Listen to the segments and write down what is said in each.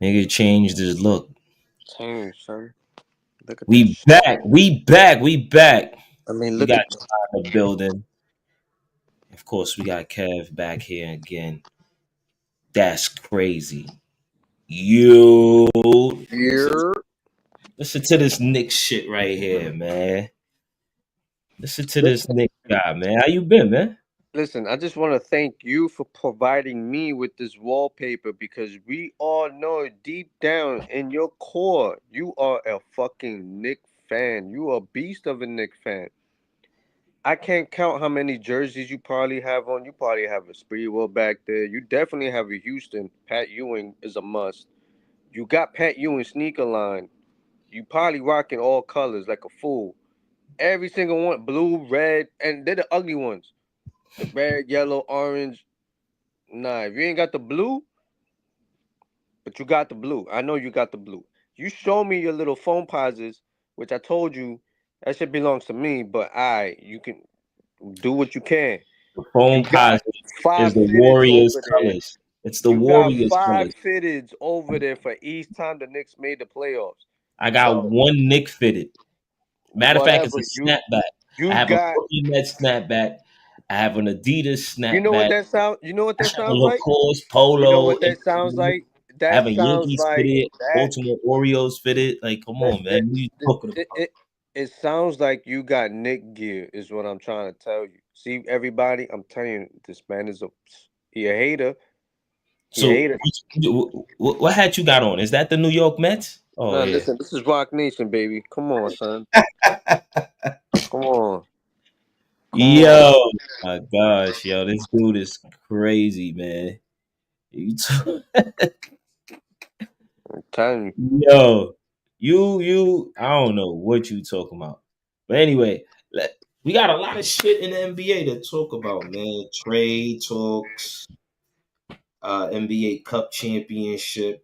Nigga changed his look. Damn, son. Look at that We shit. back. We back. We back. I mean, We look got at the building. Of course, we got Kev back here again. That's crazy. You listen, here. listen to this Nick shit right here, man. Listen to this Listen, Nick guy, man. How you been, man? listen. I just want to thank you for providing me with this wallpaper because we all know deep down in your core, you are a fucking Nick fan. You are a beast of a Nick fan. I can't count how many jerseys you probably have on. You probably have a Sprewell back there. You definitely have a Houston. Pat Ewing is a must. You got Pat Ewing sneaker line. You probably rocking all colors like a fool. Every single one, blue, red, and they're the ugly ones. The red, yellow, orange. Nah, if you ain't got the blue, but you got the blue. I know you got the blue. You show me your little phone pauses, which I told you that shit belongs to me, but you can do what you can. The You phone got positive is five the fitteds Warriors over there. colors. It's the You got Warriors five colors. fitteds over there for each time the Knicks made the playoffs. I got So one Nick fitted. Matter of fact, it's whatever a snapback. I you have a got. Brooklyn Nets snapback. I have an Adidas You know what snapback. that sound? You know what I that have a sounds like? Lacoste You know polo. what that sounds like? I That have a sounds Yankees like fitted, that. Baltimore Orioles fitted. Like, come That, on, that, man. What are you that talking it, about? it, it sounds like you got Nick gear. Is what I'm trying to tell you. See, everybody, I'm telling you, this man is he a hater. He a So, hater. what hat you got on? Is that the New York Mets? Oh Nah, yeah. listen, this is Rock Nation, baby. Come on, son. Come on. Come on. Yo, my gosh, yo, this dude is crazy, man. You t- I'm telling you. Yo, I don't know what you talking about. But anyway, we got a lot of shit in the NBA to talk about, man. Trade talks, NBA Cup championship.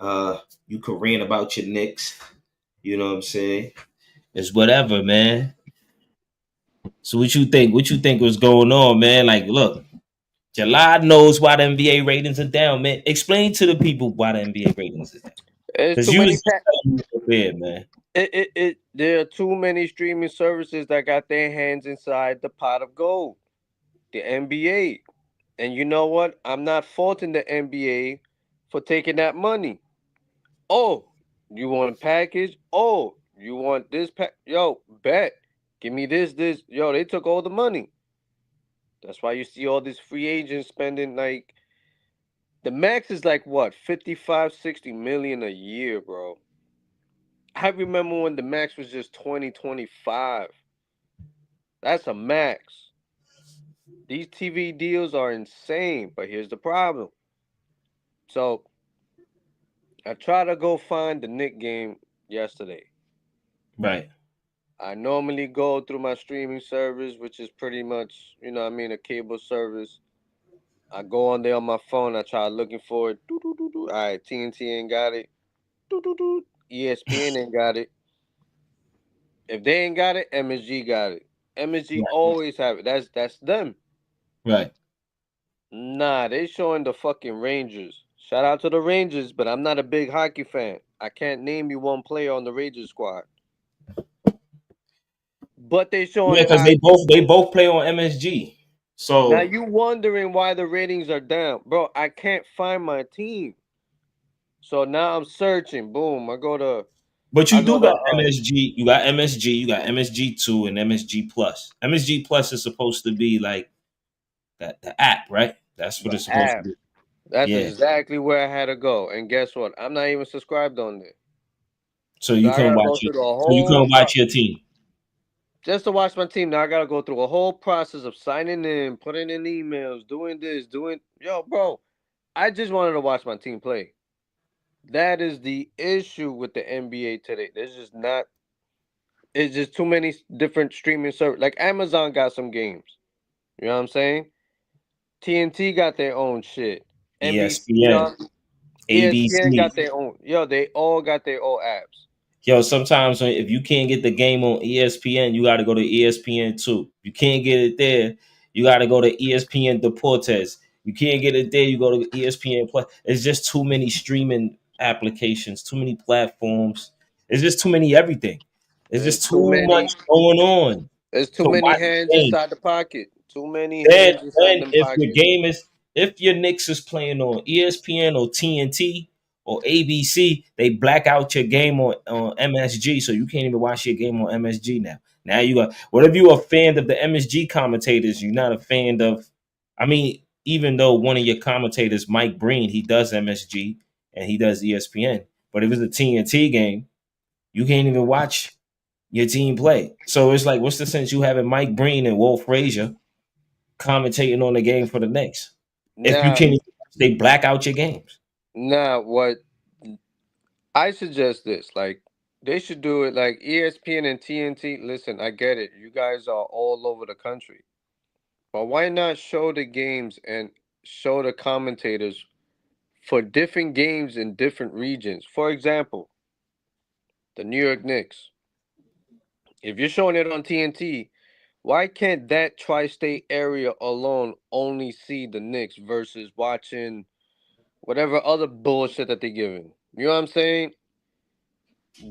You could rant about your Knicks. You know what I'm saying? It's whatever, man. So what you think? What you think was going on, man? Like, look, July knows why the NBA ratings are down, man. Explain to the people why the NBA ratings is down. It's Because too you many. was just telling me prepared, man. There are too many streaming services that got their hands inside the pot of gold, the NBA. And you know what? I'm not faulting the NBA for taking that money. Oh, you want a package? Oh, you want this pack? Yo, bet. Give me this. Yo, they took all the money. That's why you see all these free agents spending like the max is like what, 55, 60 million a year, bro. I remember when the max was just 20, 25. That's a max. These TV deals are insane, but here's the problem. So I tried to go find the Nick game yesterday. Right. I normally go through my streaming service, which is pretty much, I mean, a cable service. I go on there on my phone. I try looking for it. Doo, doo, doo, doo. All right, TNT ain't got it. Doo, doo, doo. ESPN ain't got it. If they ain't got it, MSG got it. MSG Right. always have it. That's them. Right. Nah, they showing the fucking Rangers. Shout out to the Rangers, but I'm not a big hockey fan. I can't name you one player on the Rangers squad. But they showing Yeah, because hockey. they both play on MSG. Now So, you wondering why the ratings are down. Bro, I can't find my team. So now I'm searching. Boom. but I you go do to got MSG. You got MSG. You got MSG two and MSG plus. MSG plus is supposed to be like that the app, right? That's what the it's supposed to app. be. That's Yeah. exactly where I had to go. And guess what? I'm not even subscribed on there. So So you I can gotta watch go it. through the So you whole can watch your team. just to watch my team. Now I gotta go through a whole process of signing in, putting in emails, doing this, doing yo, bro. I just wanted to watch my team play. That is the issue with the NBA today. There's just not. It's just too many different streaming service. Like Amazon got some games. You know what I'm saying? TNT got their own shit. NBC, ESPN, ESPN ABC. got their own. Yo, they all got their own apps. Yo, sometimes if you can't get the game on ESPN, you got to go to ESPN two. You can't get it there. You got to go to ESPN Deportes. You can't get it there. You go to ESPN Plus. It's just too many streaming applications, too many platforms. It's just too many everything. It's There's just too too many. much going on There's too to many watch hands the game. inside the pocket. Too many Then, hands inside then them if your pockets. game is if your Knicks is playing on ESPN or TNT or ABC, they black out your game on MSG, so you can't even watch your game on MSG now. Now you got what if you're a fan of the MSG commentators? You're not a fan of. I mean, even though one of your commentators, Mike Breen, he does MSG and he does ESPN, but if it's a TNT game, you can't even watch your team play. So it's like, what's the sense you having Mike Breen and Wolf Frazier commentating on the game for the Knicks if you Now, can't they black out your games? what I suggest this, like they should do it like ESPN and TNT. Listen, I get it. You guys are all over the country. But why not show the games and show the commentators for different games in different regions? For example, the New York Knicks. If you're showing it on TNT, why can't that tri-state area alone only see the Knicks versus watching whatever other bullshit that they're giving? You know what I'm saying?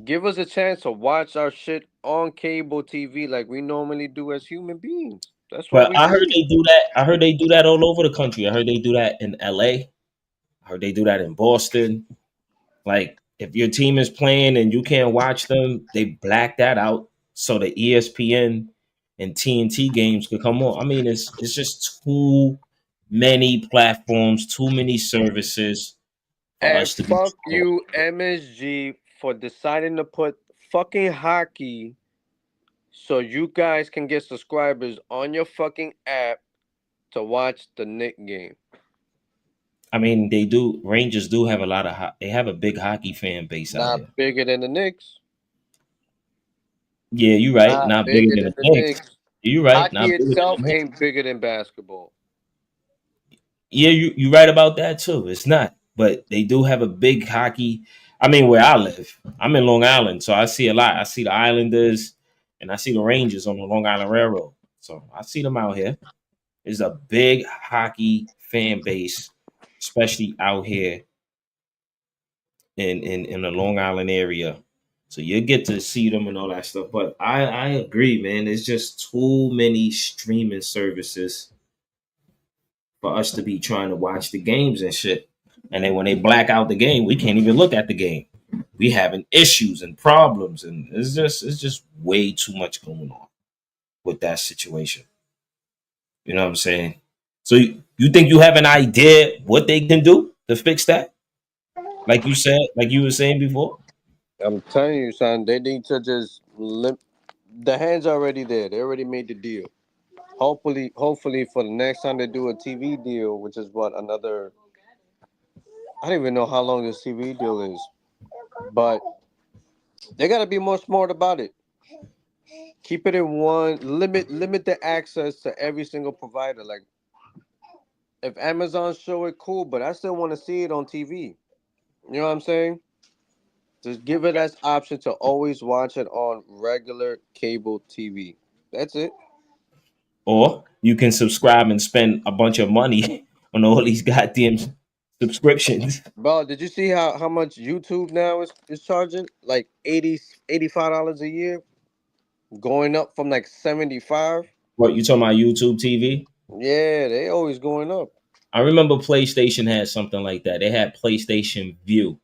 Give us a chance to watch our shit on cable TV like we normally do as human beings. That's what But we I heard do. they do that. I heard they do that all over the country. I heard they do that in LA. I heard they do that in Boston. Like if your team is playing and you can't watch them, they black that out so the ESPN and TNT games could come on. I mean, it's just too many platforms, too many services for And us to be fuck trying to you, MSG, for deciding to put fucking hockey so you guys can get subscribers on your fucking app to watch the Nick game. I mean, they do. Rangers do have a lot of. They have a big hockey fan base out here. Not bigger than the Knicks. Yeah, you're right. Not Not bigger bigger than than the the Knicks. Knicks. You're right. Hockey Not bigger than itself the Knicks. ain't bigger than basketball. Yeah, you right about that too. It's not, but they do have a big hockey. I mean, where I live, I'm in Long Island, so I see a lot. I see the Islanders, and I see the Rangers on the Long Island Railroad. So I see them out here. There's a big hockey fan base, especially out here in the Long Island area. So you get to see them and all that stuff. But I agree, man. There's just too many streaming services for us to be trying to watch the games and shit. And then when they black out the game, we can't even look at the game. We having issues and problems, and it's just way too much going on with that situation. You know what I'm saying? So you think you have an idea what they can do to fix that? Like you said, like you were saying before. I'm telling you, son, they need to just the hands already there. They already made the deal. Hopefully for the next time they do a TV deal, which is what another I don't even know how long this TV deal is, but they gotta be more smart about it. Keep it in one limit the access to every single provider. Like if Amazon show it, cool, but I still want to see it on TV. You know what I'm saying? Just give it as option to always watch it on regular cable TV. That's it. Or you can subscribe and spend a bunch of money on all these goddamn subscriptions. Bro, did you see how much YouTube now is charging? Like 85 dollars a year, going up from like 75. What you talking about YouTube TV? Yeah, they always going up. I remember PlayStation had something like that. They had PlayStation View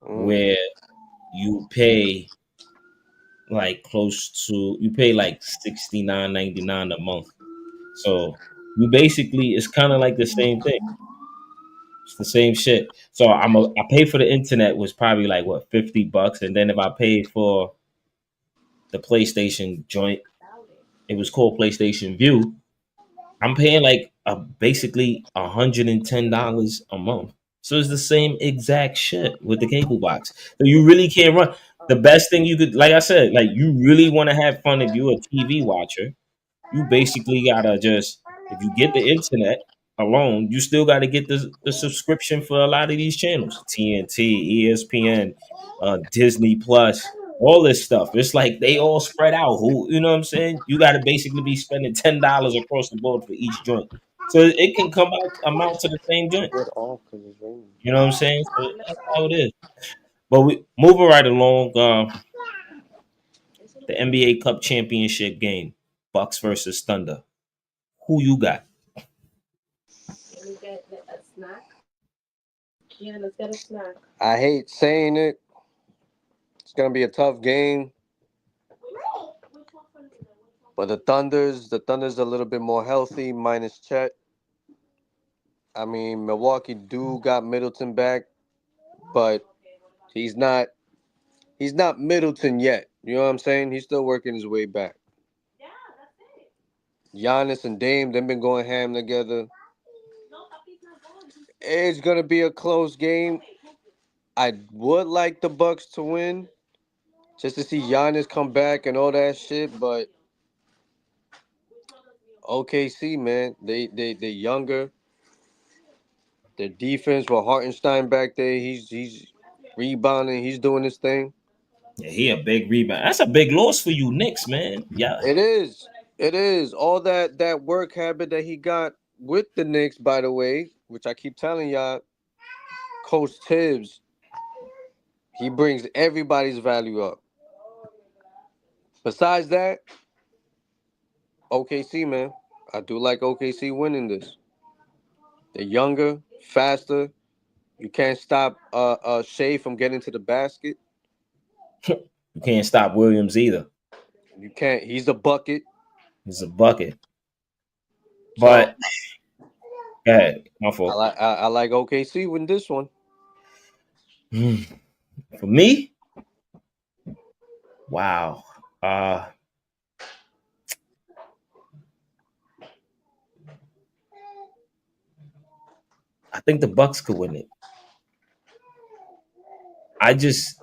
Mm. where you pay like close to you pay like 69.99 a month. So you basically it's kind of like the same thing. It's the same shit. So I pay for the internet was probably like what $50, and then if I paid for the PlayStation joint, it was called PlayStation View. I'm paying like basically $110 a month. So it's the same exact shit with the cable box. So you really can't run. The best thing you could, like I said, like you really want to have fun if you're a TV watcher. You basically gotta just if you get the internet alone, you still gotta get the subscription for a lot of these channels. TNT, ESPN, Disney Plus, all this stuff. It's like they all spread out. Who you know what I'm saying? You gotta basically be spending $10 across the board for each joint. So it can come out amount to the same joint. Get off because it's raining. You know what I'm saying? So that's how it is. But we moving right along. The NBA Cup championship game, Bucks versus Thunder. Who you got? I hate saying it. It's gonna be a tough game, but the Thunder's a little bit more healthy, minus Chet. I mean, Milwaukee do got Middleton back, but he's not he's not Middleton yet. You know what I'm saying? He's still working his way back. Giannis and Dame, they've been going ham together. It's gonna be a close game. I would like the Bucks to win, just to see Giannis come back and all that shit. But OKC, man, they younger. Their defense with Hartenstein back there, he's rebounding, he's doing his thing. Yeah, he a big rebound. That's a big loss for you, Knicks, man. Yeah, It is. It is. All that work habit that he got with the Knicks, by the way, which I keep telling y'all, Coach Tibbs, he brings everybody's value up. Besides that, OKC, man. I do like OKC winning this. They're younger, faster. You can't stop Shea from getting to the basket. you can't stop Williams either. You can't. He's a bucket. He's a bucket. So But go ahead, my I fault. like I like OKC win this one. For me, wow. Uh, I think the Bucks could win it. I just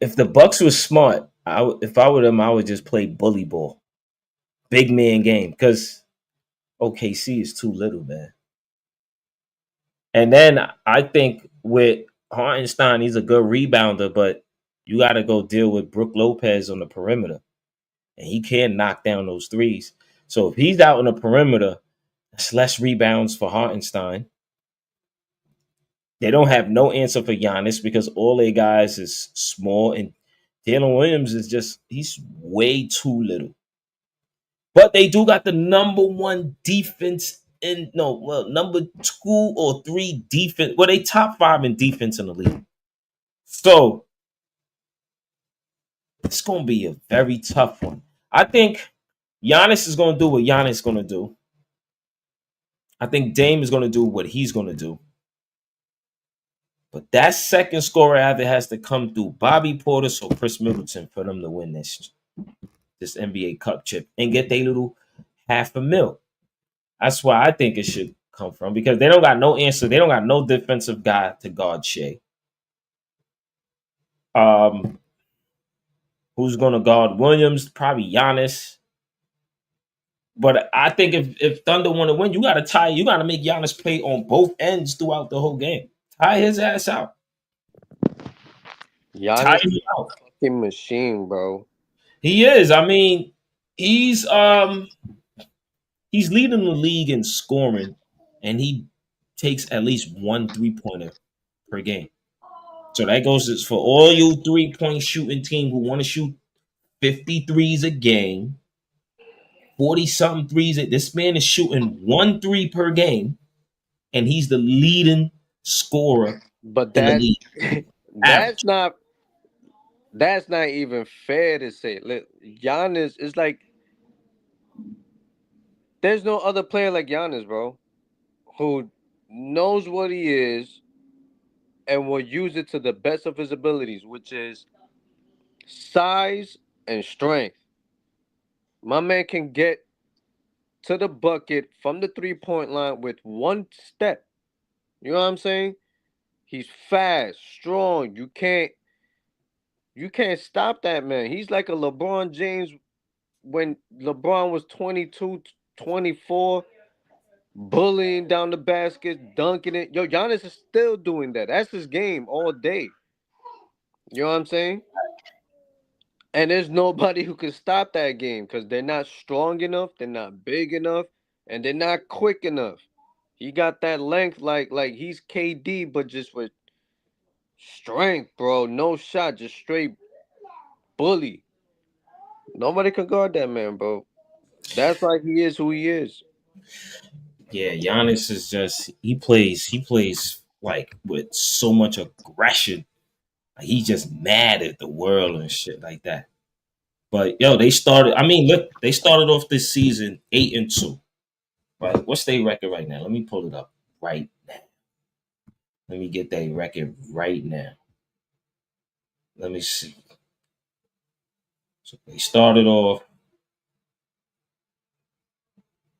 if the Bucks was smart, if I were them, I would just play bully ball, big man game, because OKC is too little, man. And then I think with Hartenstein, he's a good rebounder, but you got to go deal with Brook Lopez on the perimeter, and he can't knock down those threes. So if he's out on the perimeter, it's less rebounds for Hartenstein. They don't have no answer for Giannis because all their guys is small, and Jalen Williams is just he's way too little. But they do got the number one defense in no, well, number two or three defense. Well, they top five in defense in the league. So it's gonna be a very tough one. I think Giannis is gonna do what Giannis is gonna do. I think Dame is gonna do what he's gonna do. But that second scorer either has to come through Bobby Portis or Chris Middleton for them to win this NBA Cup chip and get their little half a mil. That's why I think it should come from because they don't got no answer. They don't got no defensive guy to guard Shea. Um, who's going to guard Williams? Probably Giannis. But I think if Thunder want to win, you got to tie. You got to make Giannis play on both ends throughout the whole game. Tie his ass out. Tie Giannis him is out. a fucking machine, bro. He is. I mean, he's he's leading the league in scoring, and he takes at least one 3-pointer per game. So that goes for all you 3-point shooting team who want to shoot 53s a game, 40 something threes. This man is shooting 1 3 per game, and he's the leading scorer But in the league. that's Average. not even fair to say. Look, Giannis is like there's no other player like Giannis, bro, who knows what he is and will use it to the best of his abilities, which is size and strength. My man can get to the bucket from the 3-point line with one step. You know what I'm saying? He's fast, strong. You can't stop that man. He's like a LeBron James when LeBron was 22, 24, bullying down the basket, dunking it. Yo, Giannis is still doing that. That's his game all day. You know what I'm saying? And there's nobody who can stop that game because they're not strong enough. They're not big enough. and they're not quick enough. He got that length like he's KD, but just with strength, bro. No shot, just straight bully. Nobody can guard that man, bro. That's why he is who he is. Yeah, Giannis is just he plays like with so much aggression. Like, he's just mad at the world and shit like that. But yo, they started. I mean, look, they started off this season 8-2. Right? What's their record right now? Let me pull it up right now. Let me get that record right now. Let me see. So they started off.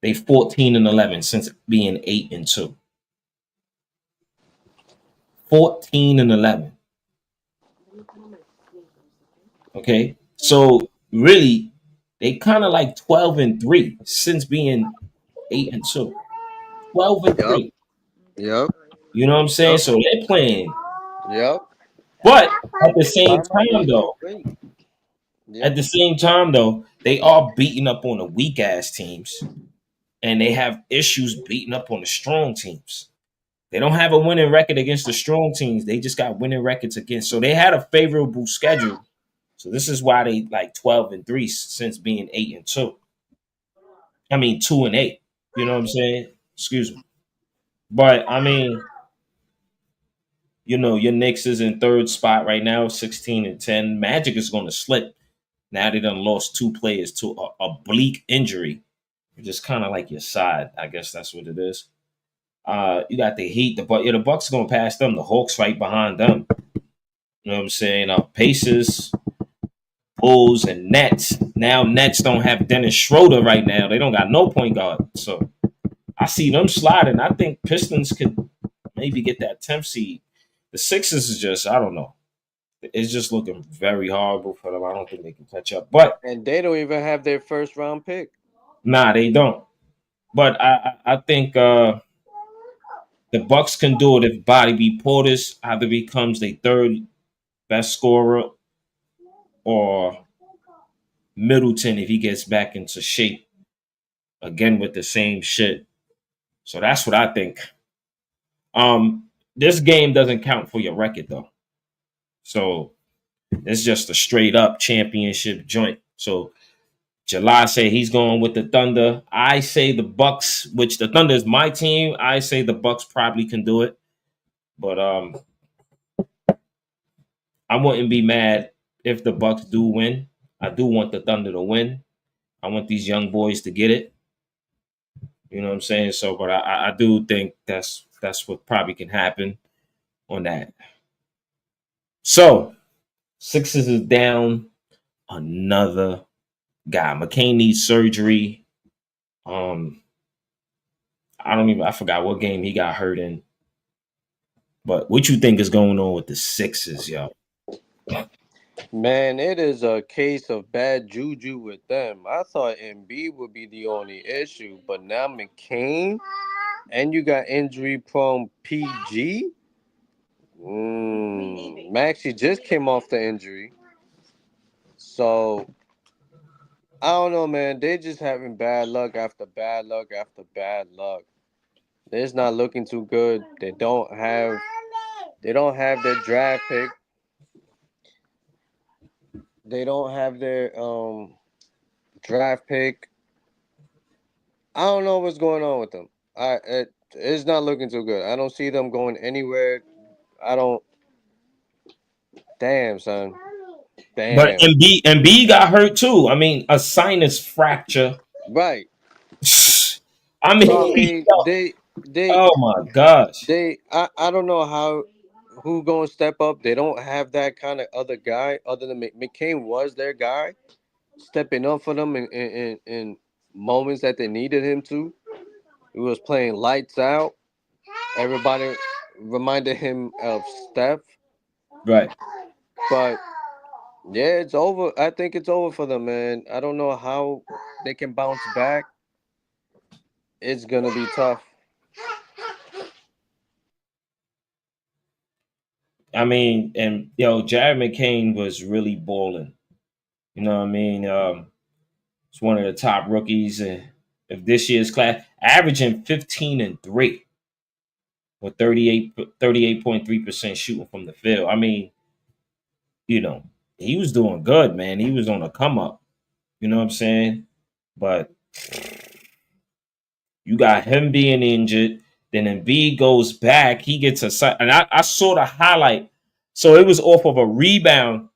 They 14-11 since being 8-2. 14-11. Okay, so really, they kind of like 12-3 since being 8-2. 12 and Yep. 3. Yep. You know what I'm saying? Yep. So they're playing, Yep. but at the same Time out. You're time doing though, great. at Yep. the same time though, they are beating up on the weak ass teams, and they have issues beating up on the strong teams. They don't have a winning record against the strong teams. They just got winning records against. So they had a favorable schedule. So this is why they like 12-3 since being 8-2. I mean 2-8. You know what I'm saying? Excuse me. But I mean, your Knicks is in third spot right now, 16-10. Magic is going to slip. Now they done lost two players to a bleak injury. Just kind of like your side. I guess that's what it is. You got the Heat, the Bucks are gonna pass them. The Hawks right behind them. You know what I'm saying? Pacers, Bulls, and Nets. Now Nets don't have Dennis Schroeder right now. They don't got no point guard. So I see them sliding. I think Pistons could maybe get that 10th seed. The Sixers is just, I don't know. It's just looking very horrible for them. I don't think they can catch up. But And they don't even have their first round pick. nah, they don't. But I think the Bucks can do it if Bobby B. Portis either becomes the third best scorer, or Middleton if he gets back into shape again with the same shit. So that's what I think. This game doesn't count for your record though. So it's just a straight up championship joint. So July say he's going with the Thunder. I say the Bucks, which the Thunder is my team. I say the Bucks probably can do it. But I wouldn't be mad if the Bucks do win. I do want the Thunder to win. I want these young boys to get it. You know what I'm saying? So, but I do think that's what probably can happen on that. So, Sixers is down another guy. McCain needs surgery. Um, I forgot what game he got hurt in. But what you think is going on with the Sixers, yo? Man, it is a case of bad juju with them. I thought Embiid would be the only issue, but now McCain and you got injury prone PG. Maxie just came off the injury, so I don't know, man. They just having bad luck after bad luck after bad luck. It's not looking too good. They don't have their draft pick. They don't have their draft pick. I don't know what's going on with them. It's not looking too good. I don't see them going anywhere. I don't. Damn, son. But Damn. Embiid got hurt too. I mean, a sinus fracture. Right. I So I mean, mean, they oh my gosh. they I don't know how who gonna step up. They don't have that kind of other guy other than McCain was their guy, stepping up for them in moments that they needed him to. He was playing lights out. Everybody reminded him of Steph, Right. but yeah, it's over. I think it's over for them, man. I don't know how they can bounce back. It's gonna be tough. I mean, and Jared McCain was really balling. You know what I mean? It's one of the top rookies of this year's class. averaging 15 and 3 with 38.3% shooting from the field. I mean, you know, he was doing good, man. He was on a come up. You know what I'm saying? But you got him being injured. Then Embiid goes back. He gets and I saw the highlight. So it was off of a rebound.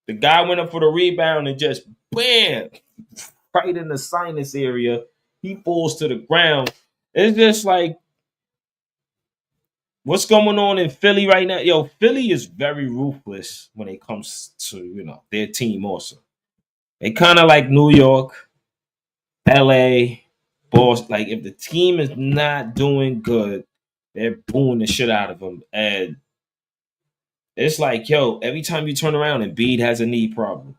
The guy went up for the rebound and just bam, right in the sinus area. He falls to the ground. It's just like what's going on in Philly right now. Yo, Philly is very ruthless when it comes to their team. Also, they kind of like New York, LA, Boston. Like if the team is not doing good, they're booing the shit out of them. And it's like, yo, every time you turn around, Embiid has a knee problem.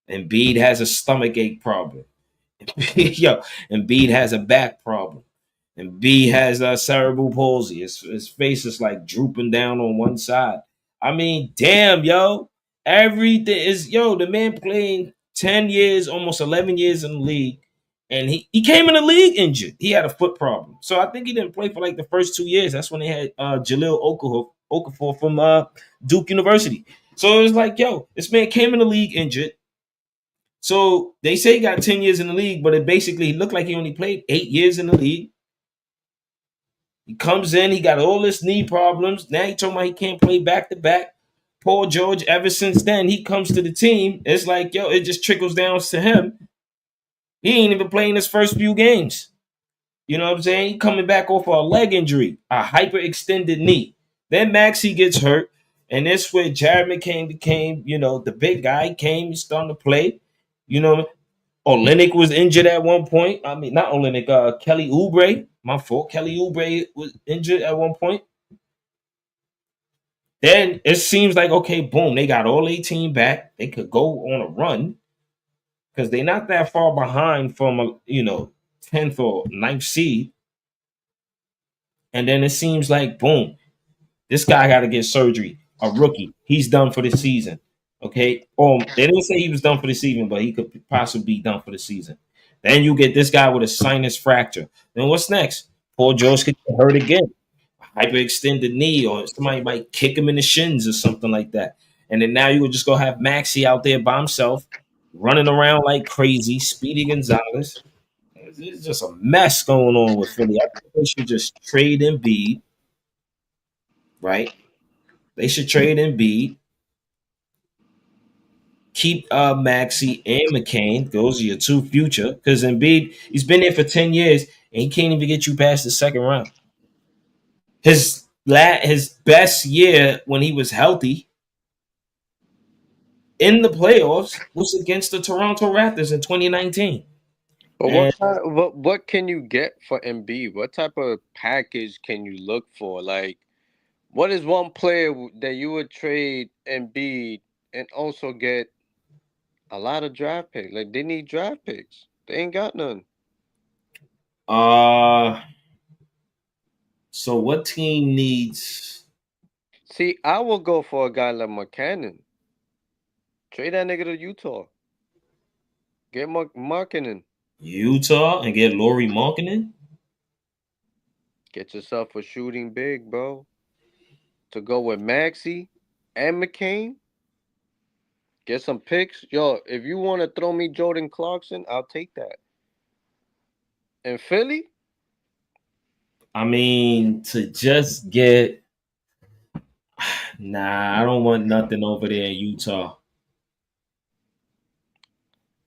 Embiid has a stomach ache problem. Yo, Embiid has a back problem. And B has cerebral palsy. His face is like drooping down on one side. I mean, damn, yo. Everything is, yo, the man playing 10 years, almost 11 years in the league. And he came in the league injured. He had a foot problem. So I think he didn't play for like the first 2 years. That's when they had Jaleel Okafor from Duke University. So it was like, yo, this man came in the league injured. So they say he got 10 years in the league, but it basically looked like he only played 8 years in the league. He comes in, he got all this knee problems. Now he talking about he can't play back to back. Paul George, ever since then, he comes to the team. It's like, yo, it just trickles down to him. He ain't even playing his first few games. You know what I'm saying? He coming back off of a leg injury, a hyperextended knee. Then Maxey gets hurt. And that's where Jared McCain became, the big guy. He came, he's starting to play. You know, Olenek was injured at one point. I mean, not Olenek, Kelly Oubre. My fault. Kelly Oubre was injured at one point. Then it seems like, okay, boom, they got all 18 back. They could go on a run because they're not that far behind from, 10th or ninth seed. And then it seems like, boom, this guy got to get surgery. A rookie. He's done for the season. Okay. They didn't say he was done for the season, but he could possibly be done for the season. Then you get this guy with a sinus fracture. Then what's next? Paul George could get hurt again. Hyperextended knee, or somebody might kick him in the shins or something like that. And then now you would just go have Maxi out there by himself, running around like crazy, Speedy Gonzalez. It's just a mess going on with Philly. I think they should just trade Embiid, right? They should trade Embiid, keep Maxi and McCain. Those are your two future. Because Embiid, he's been there for 10 years and he can't even get you past the second round. His best year when he was healthy in the playoffs was against the Toronto Raptors in 2019. But And what can you get for MB? What type of package can you look for? Like, what is one player that you would trade Embiid and also get a lot of draft picks? Like, they need draft picks. They ain't got none. uh so what team needs See, I will go for a guy like McCannon. Trade that nigga to Utah. Get Markkinen. Utah and get Laurie Markkinen? Get yourself a shooting big, bro. To go with Maxi and McCain. Get some picks. Yo, if you want to throw me Jordan Clarkson, I'll take that. In Philly, I mean, to just get nah, I don't want nothing over there in Utah.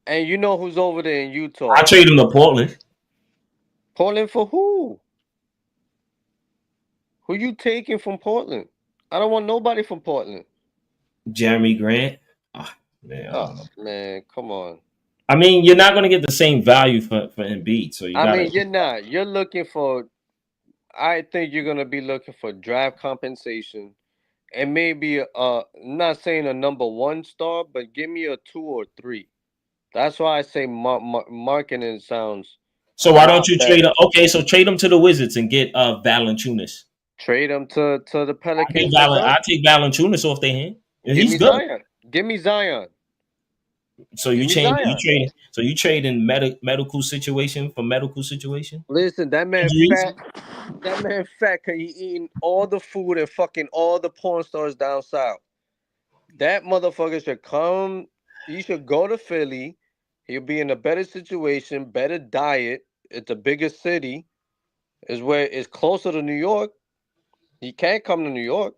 and you know who's over there in I Utah. trade him to Portland. Portland for who? Who you taking from Portland? I don't want nobody from Portland. Jeremy Grant. Ah, man, I Oh don't know. man, come on. I mean, you're not going to get the same value for Embiid, so you I got to. mean, you're not. You're looking for. I think you're gonna be looking for draft compensation and maybe not saying a number one star, but give me a two or three. That's why I say marketing sounds So a why don't lot you trade him? better. Okay, so trade him to the Wizards and get Valanciunas. Trade him to the I Pelicans take for Zion. Valanciunas off their hand. And Give he's me good. Zion. Give me Zion. So Give you me change. You Zion. trade. So you trade in medical situation for medical situation. Listen, that man Injuries. fat. That man fat cause he eating all the food and fucking all the porn stars down south. That motherfucker should come. He should go to Philly. He'll be in a better situation, better diet. It's a bigger city. Is where it's closer to New York. He can't come to New York.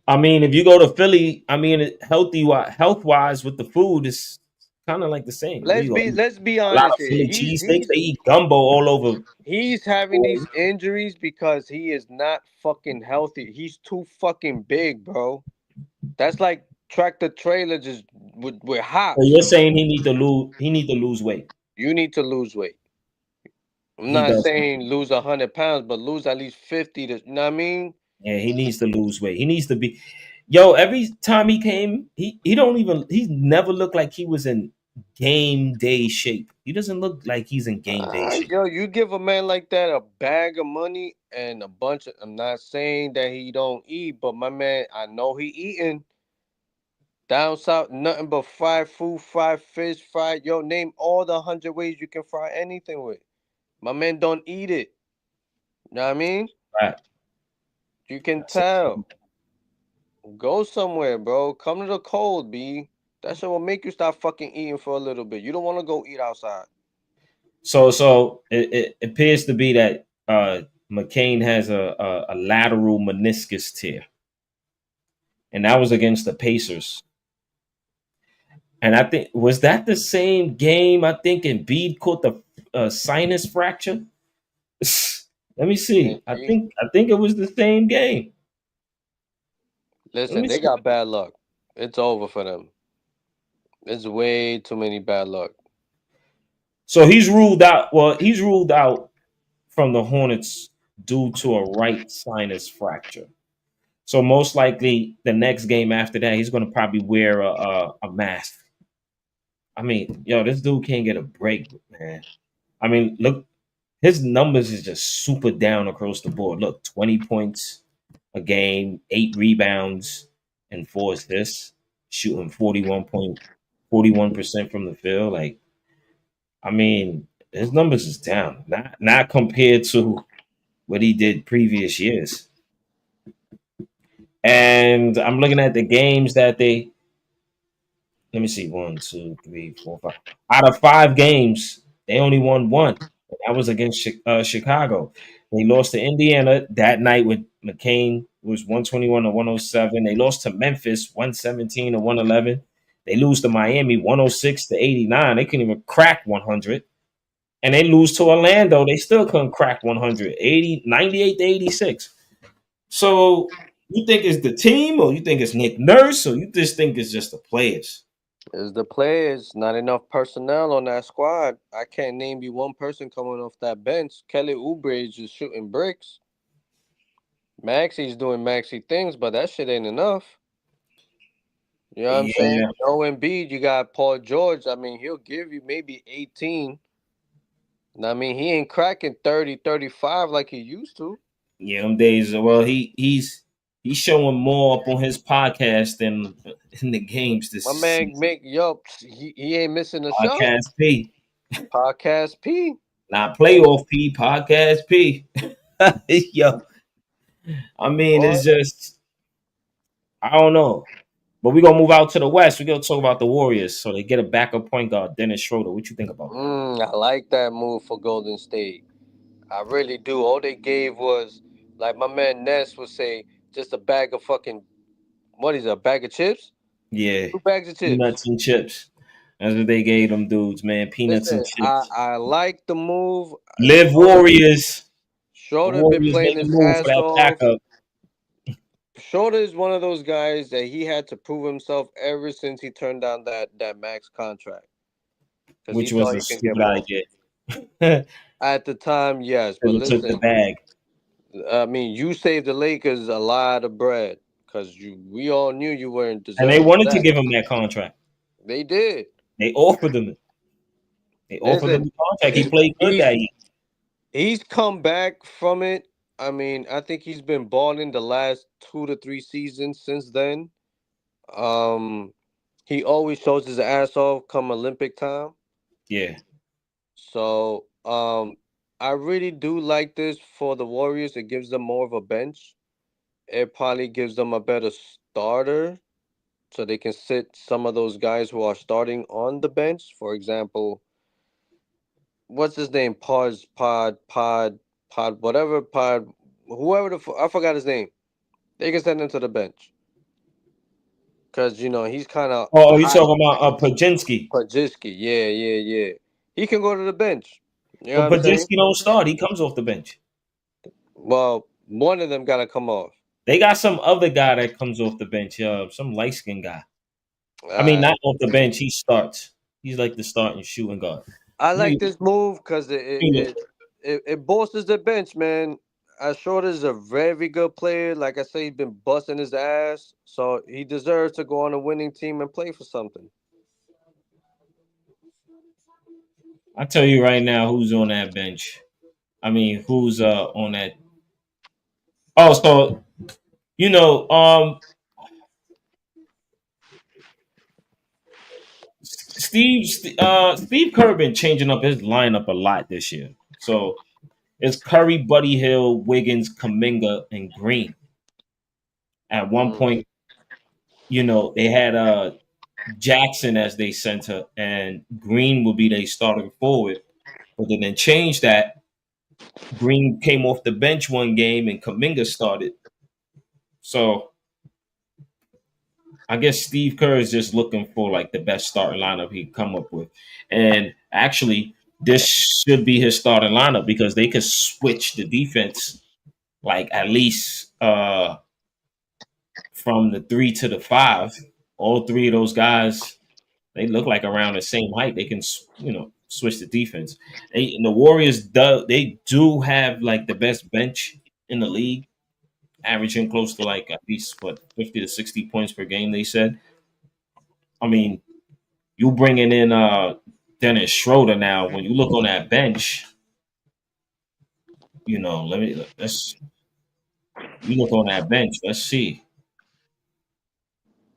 I mean, if you go to Philly, I mean, health wise with the food is kind of like the same. Where you go, Let's be a lot honest of here. Philly cheesesteaks. They eat gumbo all over. He's having these injuries because he is not fucking healthy. He's too fucking big, bro. That's like tractor trailer just with So hops. you're saying he need to lose. He need to lose weight. You need to lose weight. I'm He not does. saying lose 100 pounds, but lose at least 50. To you know what I mean? Yeah, he needs to lose weight. He needs to be. Yo, every time he came, he don't even. He never looked like he was in game day shape. He doesn't look like he's in game day shape. Yo, you give a man like that a bag of money and a bunch of. I'm not saying that he don't eat, but my man, I know he eating down south. Nothing but fried food, fried fish, fried. Yo, name all the 100 ways you can fry anything with. My man don't eat it. You know what I mean? Right. You can That's it. tell. Go somewhere, bro. Come to the cold, B. That shit will make you stop fucking eating for a little bit. You don't want to go eat outside. So it appears to be that McCain has a lateral meniscus tear, and that was against the Pacers. And I think was that the same game. I think Embiid caught the sinus fracture. Let me And see. I think it was the same game. Let listen, me they see. got bad luck. It's over for them. It's way too many bad luck. So he's ruled out. Well, he's ruled out from the Hornets due to a right sinus fracture. So most likely the next game after that, he's going to probably wear a mask. I mean, yo, this dude can't get a break, man. I mean, look, his numbers is just super down across the board. Look, 20 points a game, 8 rebounds, and 4 assists, shooting 41% from the field. Like, I mean, his numbers is down. Not compared to what he did previous years. And I'm looking at the games that they let me see, 1, 2, 3, 4, 5. Out of 5 games, they only won one. That was against Chicago. They lost to Indiana that night with McCain was 121 to 107. They lost to Memphis 117 to 111. They lose to Miami 106 to 89. They couldn't even crack 100. And they lose to Orlando. They still couldn't crack 100. 98 to 86. So you think it's the team, or you think it's Nick Nurse, or you just think it's just the players? It's the players, not enough personnel on that squad. I can't name you one person coming off that bench. Kelly Oubre is just shooting bricks. Maxi's doing Maxi things, but that shit ain't enough. You know what I'm saying? Yeah, No Embiid, you got Paul George. I mean, he'll give you maybe 18. I mean, he ain't cracking 30, 35 like he used to. yeah, them days. Well, he's showing more up on his podcast than in the games this My man season. make yo, he ain't missing a shot. Podcast P, Podcast P. not Hey, playoff P. Podcast P. Yo, I mean, boy. it's just I don't know. But we're gonna move out to the West. We're gonna talk about the Warriors. So they get a backup point guard, Dennis Schroeder. What you think about that? I like that move for Golden State. I really do. All they gave was, like my man Ness would say, just a bag of fucking, what is it, a bag of chips? Yeah, 2 bags of chips. peanuts and chips. That's what they gave them dudes, man. Peanuts and Listen, chips. I like the move. Live Warriors. The Schroeder been Warriors playing made a his move for ass that off. backup, Schroeder is one of those guys that he had to prove himself ever since he turned down that max contract because he which was thought a he can get stupid more. idea. At the time, yes, but Because it took the listen, bag. I mean, you saved the Lakers a lot of bread because we all knew you weren't And they deserving of wanted to that. give him that contract. They did. They offered him it. They offered him Listen, the contract. He he, played good he's that year, he's come back from it. I mean, I think he's been balling the last 2 to 3 seasons since then. Um, He always shows his ass off come Olympic time. Yeah. So I really do like this for the Warriors. It gives them more of a bench. It probably gives them a better starter, so they can sit some of those guys who are starting on the bench. For example, what's his name? Whatever Pod, whoever I forgot his name. They can send him to the bench because he's kind of Oh, you hot. talking about Pajinski? Pajitsky, yeah. He can go to the bench. You know But what I'm saying? Pajinski don't start. He comes off the bench. Well, one of them got to come off. They got some other guy that comes off the bench. Some light skinned guy. I mean, Uh, not off the bench. He starts. He's like the starting shooting guard. I Let like me, this move because let me look. it bolsters the bench, man. Short is a very good player. Like I say, he's been busting his ass, so he deserves to go on a winning team and play for something. I tell you right now, who's on that bench? I mean, who's on that? Oh, so you know, Steve Kerr been changing up his lineup a lot this year. So it's Curry, Buddy Hill, Wiggins, Kaminga, and Green. At one Mm. point, they had Jackson as their center, and Green would be their starting forward. But then changed that. Green came off the bench one game, and Kaminga started. So I guess Steve Kerr is just looking for like the best starting lineup he can come up with. And actually, this should be his starting lineup because they could switch the defense like at least from the 3 to the 5. All three of those guys, they look like around the same height. They can, switch the defense. And the Warriors, they do have like the best bench in the league, averaging close to like at least what 50 to 60 points per game. They said. I mean, you bringing in Dennis Schroeder now. When you look on that bench, let's you look on that bench. Let's see.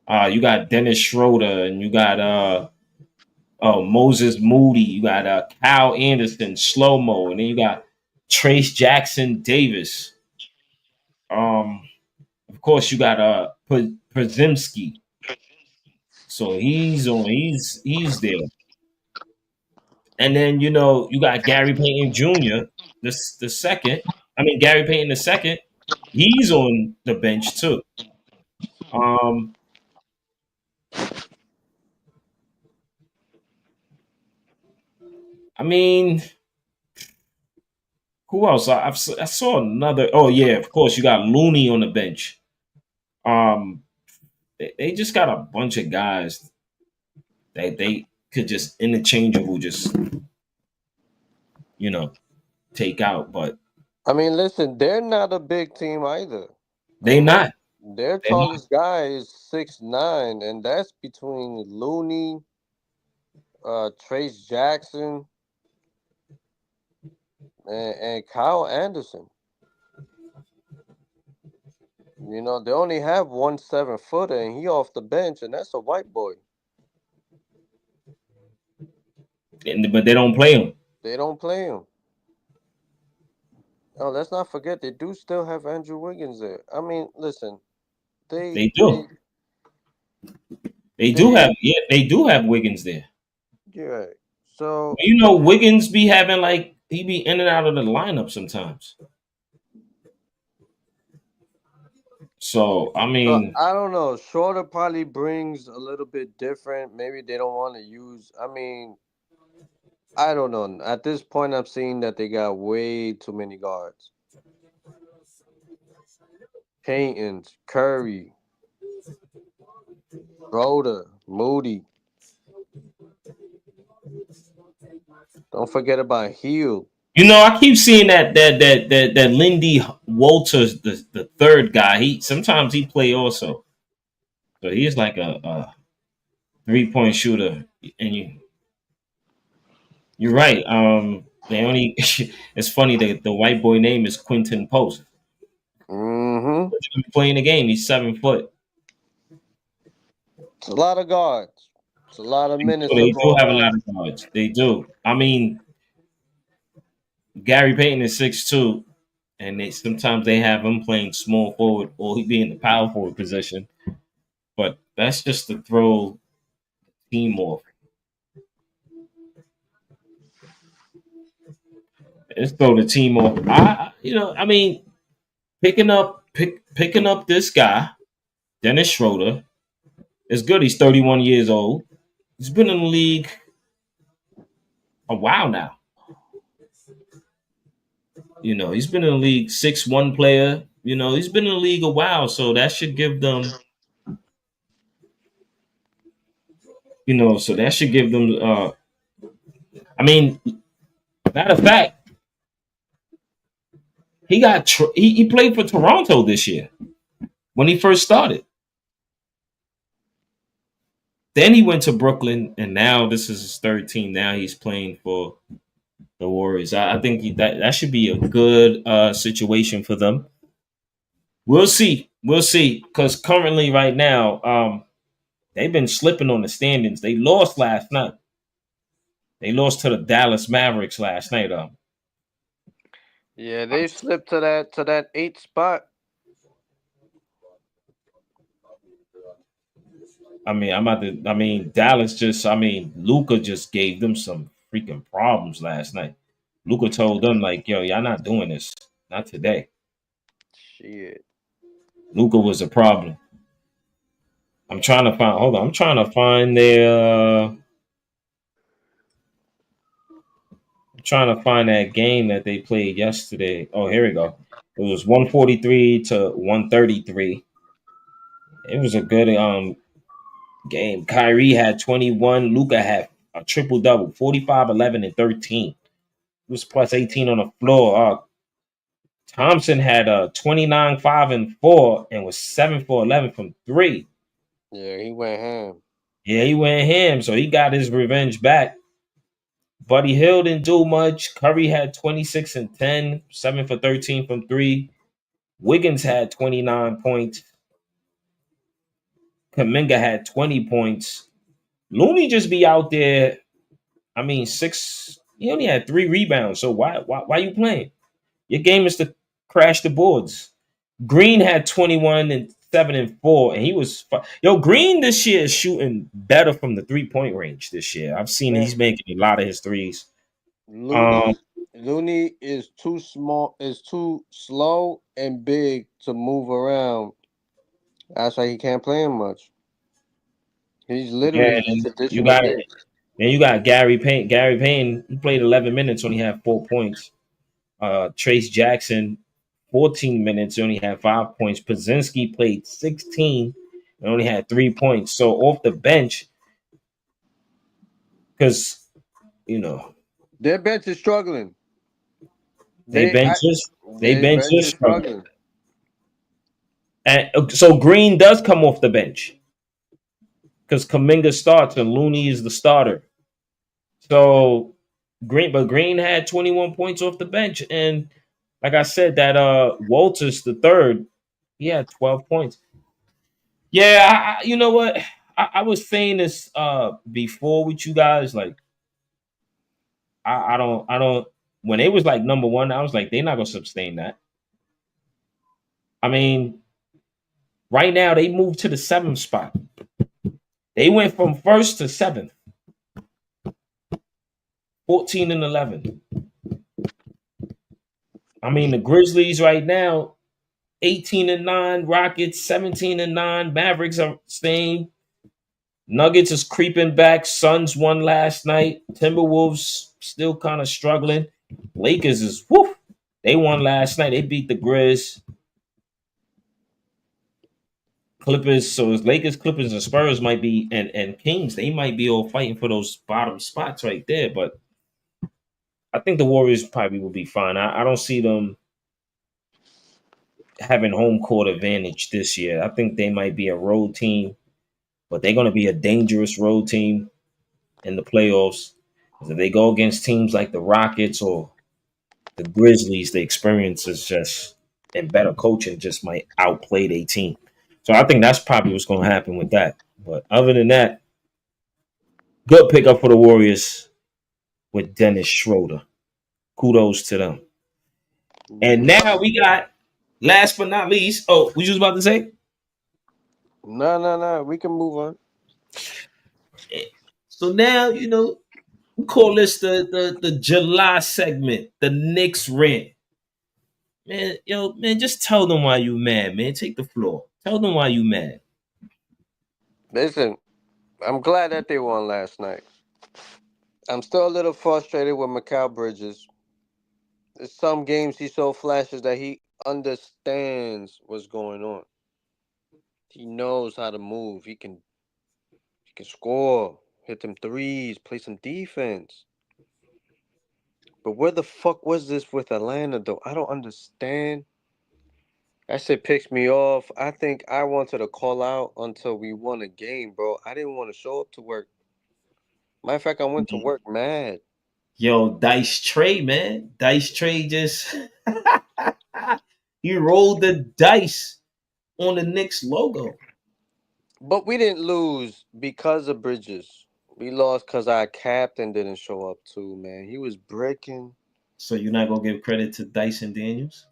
You got Dennis Schroeder and you got Moses Moody. You got Kyle Anderson, Slow Mo, and then you got Trace Jackson Davis. Um, of course, you got Przimski. So he's there. And then you got Gary Payton Jr. The second. I mean Gary Payton the second. He's on the bench too. Um, I mean, who else? I saw another. Oh yeah, of course you got Looney on the bench. Um, they just got a bunch of guys that they could just interchangeable, just you know take out, but I mean, listen, they're not a big team either. I they mean, not. their They're not. tallest guy is 6'9", and that's between Looney, Trace Jackson, and Kyle Anderson. They only have 1 7-footer, and he off the bench, and that's a white boy. But they don't play them. They don't play him. Oh, let's not forget they do still have Andrew Wiggins there. I mean, listen, they They they do. They do have. they Yeah, they do have Wiggins there. yeah. So, Wiggins be having like he be in and out of the lineup sometimes. So I so mean, I don't know. Shorter probably brings a little bit different. Maybe they don't want to use. I mean, I don't know. At this point, I'm seeing that they got way too many guards. Payton, Curry, Schroeder, Moody. Don't forget about Hill. I keep seeing that Lindy Walters, the third guy. He sometimes he play also, so he's like a 3 point shooter. And you're right. They only it's funny that the white boy name is Quentin Post. Mm-hmm. He's playing the game. He's 7 foot. It's a lot of guards. It's a lot of So minutes to they go do have a lot around. of guards. They do. I mean, Gary Payton is 6'2", and sometimes they have him playing small forward or he be in the power forward position. But that's just to throw team off. It's throw the team off. I mean, picking up this guy, Dennis Schroeder, is good. He's 31 years old. He's been in the league a while now. He's been in the league 6'1" player. He's been in the league a while, so that should give them. So that should give them. I mean, matter of fact, he played for Toronto this year when he first started. Then he went to Brooklyn, and now this is his third team. Now he's playing for the Warriors. I think that should be a good situation for them. We'll see. We'll see. Because currently, right now, they've been slipping on the standings. They lost last night. They lost to the Dallas Mavericks last night. Yeah, they slipped to that eighth spot. I mean, I'm about to. I mean, Dallas just. I mean, Luca just gave them some freaking problems last night. Luca told them like, "Yo, y'all not doing this. Not today." Shit. Luca was a problem. I'm trying to find. Hold on. I'm trying to find their. I'm trying to find that game that they played yesterday. Oh, here we go. It was 143 to 133. It was a good game. Kyrie had 21. Luca had a triple double, 45, 11, and 13. He was plus 18 on the floor. Thompson had 29, 5, and 4, and was 7 for 11 from 3. Yeah, he went ham. Yeah, he went ham, so he got his revenge back. Buddy Hill didn't do much. Curry had 26 and 10, 7 for 13 from 3. Wiggins had 29 points. Kaminga had 20 points. Looney just be out there. I mean, six. He only had 3 rebounds. So why you playing? Your game is to crash the boards. Green had 21 and 7 and 4, and he was Green this year is shooting better from the 3-point range this year. I've seen Man, he's making a lot of his threes. Um, Looney is too small, is too slow and big to move around. That's why he can't play him much. He's yeah, literally and just then you additional got big. then you got Gary Payne. Gary Payne, he played 11 minutes, only had 4 points. Trace Jackson, 14 minutes, only had 5 points. Pazinski played 16 and only had 3 points. So off the bench, because you know Their bench is struggling. they They I, benches, they their bench benches is struggling. struggling. And so Green does come off the bench because Kaminga starts and Looney is the starter. So Green had 21 points off the bench, and like I said, that Walters the third, he had 12 points. Yeah, you know what? I was saying this before with you guys. Like, I don't. When it was like number one, I was like, they're not gonna sustain that. I mean, right now they moved to the seventh spot. They went from first to seventh, 14 and 11. I mean, the Grizzlies right now, 18 and 9, Rockets 17 and 9, Mavericks are staying. Nuggets is creeping back. Suns won last night. Timberwolves still kind of struggling. Lakers is woof. They won last night. They beat the Grizz. Clippers. So it's Lakers, Clippers, and Spurs might be and Kings. They might be all fighting for those bottom spots right there. But I think the Warriors probably will be fine. I don't see them having home court advantage this year. I think they might be a road team, but they're going to be a dangerous road team in the playoffs. If they go against teams like the Rockets or the Grizzlies, the experience is just and better coaching just might outplay their team. So I think that's probably what's going to happen with that. But other than that, good pickup for the Warriors with Dennis Schroeder. Kudos to them. And Yep. now we got last but not least. Oh, what you was about to say? No, no, no. We can move on. So now we call this the July segment, the Knicks rant. Man, man, just tell them why you mad, man. Take the floor. Tell them why you mad. Listen, I'm glad that they won last night. I'm still a little frustrated with Mikal Bridges. There's some games he so flashes that he understands what's going on. He knows how to move. He can score, hit them threes, play some defense. But where the fuck was this with Atlanta though? I don't understand. That shit picks me off. I think I wanted to call out until we won a game, bro. I didn't want to show up to work. Matter of fact, I went to work mad. Yo, Dice Trey, man. Dice Trey just he rolled the dice on the Knicks logo. But we didn't lose because of Bridges. We lost because our captain didn't show up too, man. He was breaking. So you're not gonna give credit to Dyson Daniels,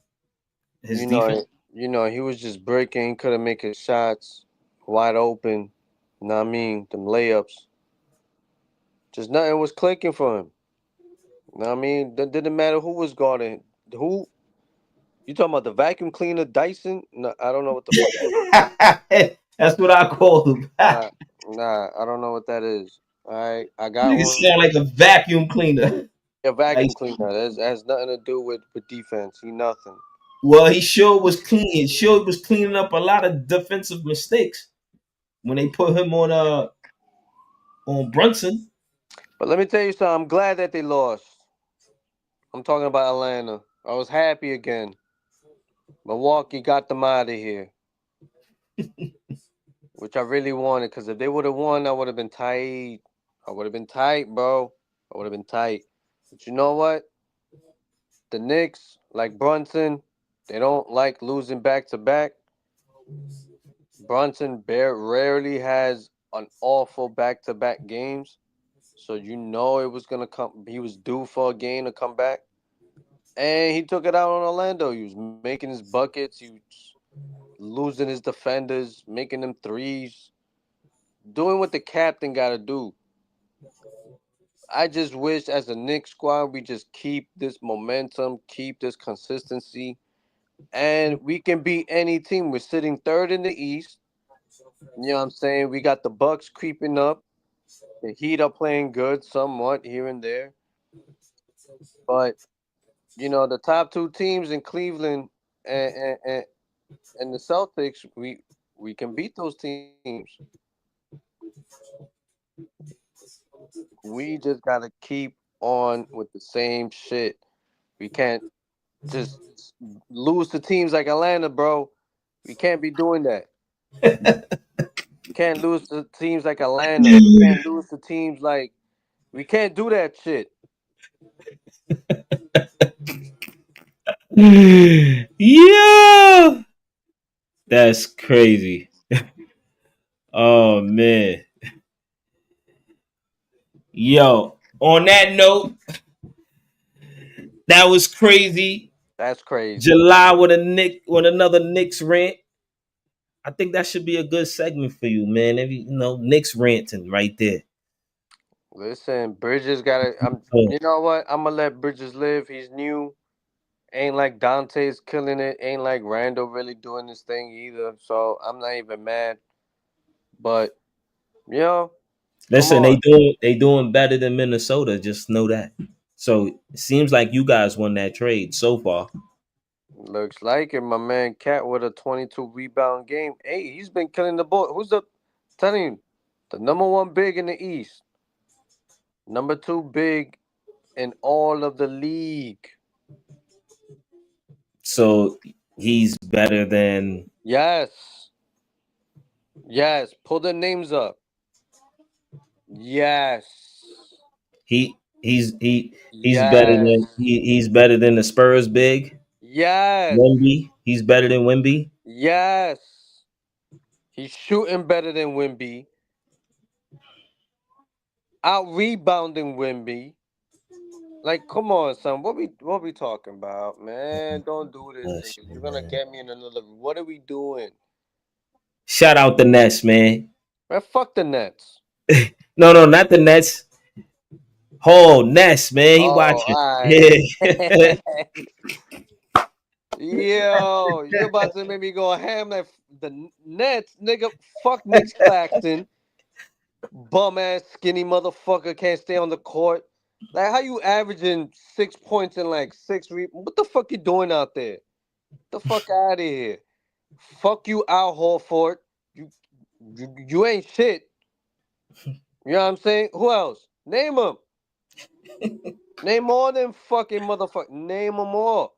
his You defense? know, he was just breaking. Couldn't make his shots wide open. You know what I mean? Them layups. Just nothing was clicking for him. You know what I mean? Didn't matter who was guarding. Who you talking about? The vacuum cleaner Dyson? No, I don't know what the fuck that is. That's what I call him. Nah, nah, I don't know what that is. All right, I got Nigga one. sound like a vacuum cleaner. A vacuum Dice. cleaner. That has nothing to do with defense. He nothing. Well, he sure was clean. He sure was cleaning up a lot of defensive mistakes when they put him on Brunson. But let me tell you something. I'm glad that they lost. I'm talking about Atlanta. I was happy again. Milwaukee got them out of here, which I really wanted. Because if they would have won, I would have been tight. I would have been tight, bro. I would have been tight. But you know what? The Knicks, like Brunson, they don't like losing back to back. Brunson rarely has an awful back to back games. So you know it was gonna come. He was due for a game to come back, and he took it out on Orlando. He was making his buckets. He was losing his defenders, making them threes, doing what the captain got to do. I just wish, as a Knicks squad, we just keep this momentum, keep this consistency, and we can beat any team. We're sitting third in the East. You know what I'm saying? We got the Bucks creeping up. The Heat are playing good, somewhat here and there, but the top two teams in Cleveland and and the Celtics, we can beat those teams. We just gotta keep on with the same shit. We can't just lose to teams like Atlanta, bro. We can't be doing that. We can't lose to teams like Atlanta. We can't lose to teams like we can't do that shit. Yeah, that's crazy. Oh man, yo. On that note, that was crazy. That's crazy. July with another Knicks rant. I think that should be a good segment for you, man. Knicks ranting right there. Listen, Bridges gotta. I'm. So You know what? I'm gonna let Bridges live. He's new. Ain't like Dante's killing it. Ain't like Randall really doing this thing either. So I'm not even mad. But come listen, on. they doing better than Minnesota. Just know that. So it seems like you guys won that trade so far. Looks like it. My man Cat with a 22 rebound game. Hey, he's been killing the ball. Who's the telling you the number one big in the East? Number two big in all of the league. So he's better than Yes. Yes. Pull the names up. Yes. he's better Yes. he's better than the Spurs big. Yes. Wemby. He's better than Wemby. Yes. He's shooting better than Wimby. out rebounding Wimby. Like, come on, son. What we talking about, man? Don't do this, Bullshit, niggas. You're gonna man. get me in another. What are we doing? Shout out the Nets, man. Man, fuck the Nets. No, no, not the Nets. Oh, Ness, man. He Oh, watching. alright. Yeah. Yo, you about to make me go ham like the Nets, nigga. Fuck Nick Claxton, bum ass skinny motherfucker can't stay on the court. Like, how you averaging 6 points and like What the fuck you doing out there? Get the fuck out of here. Fuck you, Al Horford. You, you ain't shit. You know what I'm saying? Who else? Name them. Name more than fucking motherfucker. Name them all.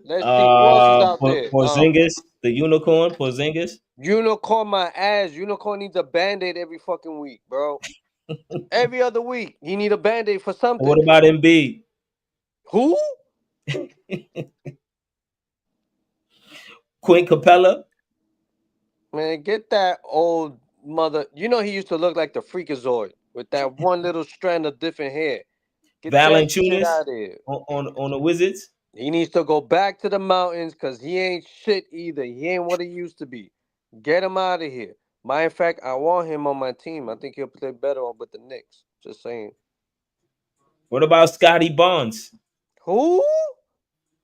Let's see who else is out there. Porzingis, the unicorn, Porzingis. Unicorn my ass. Unicorn needs a band-aid every fucking week, bro. Every other week. He need a band-aid for What something. about Embiid? Who? Quinn Capella, Man, get that old mother. You know he used to look like the Freakazoid with that one little strand of different hair. Get that shit Valanciunas out of here. on the Wizards. He needs to go back to the mountains because he ain't shit either. He ain't what he used to be. Get him out of here. Matter of fact, I want him on my team. I think he'll play better with the Knicks. Just saying. What about Scotty Barnes? Who?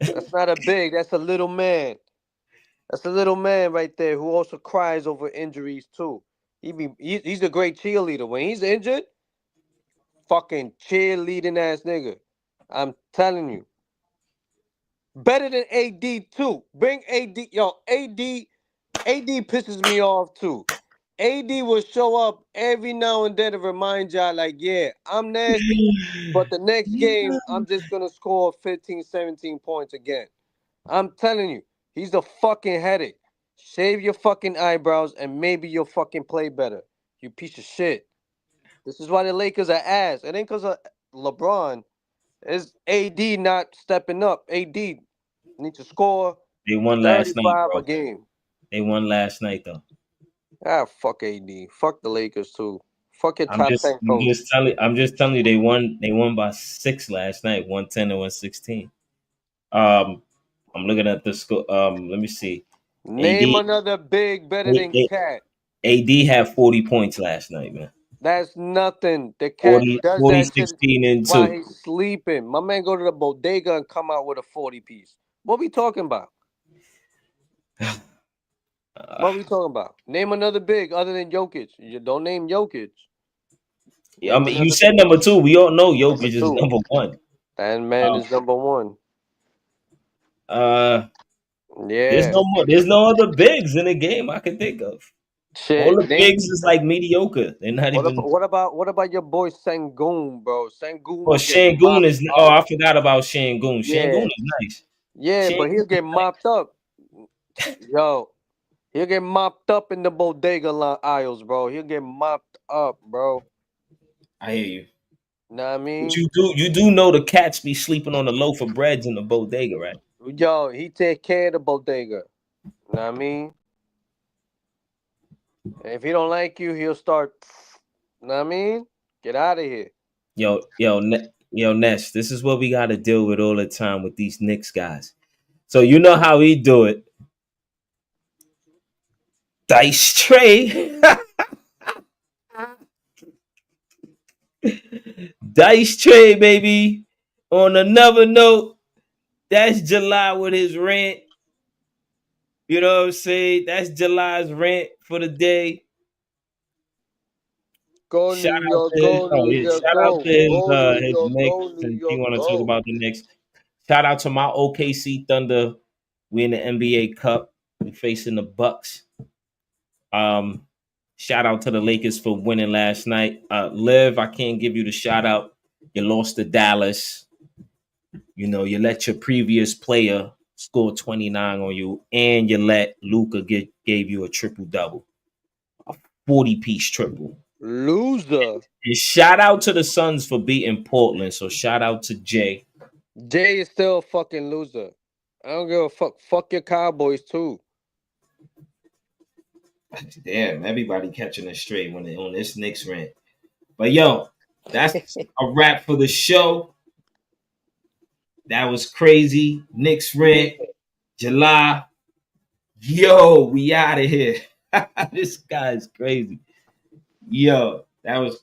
That's not a big. That's a little man. That's a little man right there who also cries over injuries too. He's a great cheerleader. When he's injured, fucking cheerleading ass nigga. I'm telling you. Better than AD too. Bring AD. Yo, AD pisses me off too. AD will show up every now and then to remind y'all, like, yeah, I'm nasty, but the next game, I'm just going to score 15, 17 points again. I'm telling you, he's a fucking headache. Shave your fucking eyebrows and maybe you'll fucking play better. You piece of shit. This is why the Lakers are ass. It ain't because of LeBron. It's AD not stepping up. AD needs to score They won last night, 35 a bro. game. They won last night though. Ah, fuck AD. Fuck the Lakers too. Fuck your I'm top just 10 I'm coach. just telling I'm just telling you they won by 6 last night, 110 and 116. I'm looking at the score. Let me see. Name AD another big better than A- Cat. AD had 40 points last night, man. That's nothing. The Cat 40, does 40, that shit 16, and while 2. he's sleeping. My man go to the bodega and come out with a 40 piece. What we talking about? Uh, What we talking about? Name another big other than Jokic. You don't name Jokic. I Name mean, you another said big. number 2. We all know Number Jokic is two. number 1. That man Uh, is number one. uh, there's Yeah. no more. There's no other bigs in the game I can think of. All Shit. the Name. bigs is like mediocre. They're not What even. about what about your boy Sangoon, bro? Sangoon Oh, will get Shangoon mopped is. Oh, up. I forgot about Shangoon. Shangoon Yeah. is nice. Yeah, but Shangoon he'll is get mopped up. Yo, he'll get mopped up in the bodega aisles, bro. He'll get mopped up, bro. I hear you. Know what I But mean? you do know the cats be sleeping on the loaf of breads in the bodega, right? Yo, he take care of the bodega. Know what I mean? And if he don't like you, he'll start. Know what I mean? Get out of here. Yo, Ness. This is what we got to deal with all the time with these Knicks guys. So you know how he do it. Dice tray. Dice tray, baby. On another note, that's July with his rant. You know what I'm saying? That's July's rant for the day. Go Shout New out York, to his go New York, shout out go. to his Go New his York, Knicks go New since you York, want to talk go. about the Knicks. Shout out to my OKC Thunder. We in the NBA Cup. We facing the Bucks. Um, Shout out to the Lakers for winning last night. Liv, I can't give you the shout out. You lost to Dallas. You know, you let your previous player score 29 on you, and you let Luca gave you a triple double, a 40-piece triple. Loser. And shout out to the Suns for beating Portland. So shout out to Jay. Jay is still a fucking loser. I don't give a fuck. Fuck your Cowboys too. Damn, everybody catching it straight when they on this Knicks rant. But yo, That's a wrap for the show. That was crazy. Knicks rant, July. Yo, we out of here. This guy is crazy. Yo, that was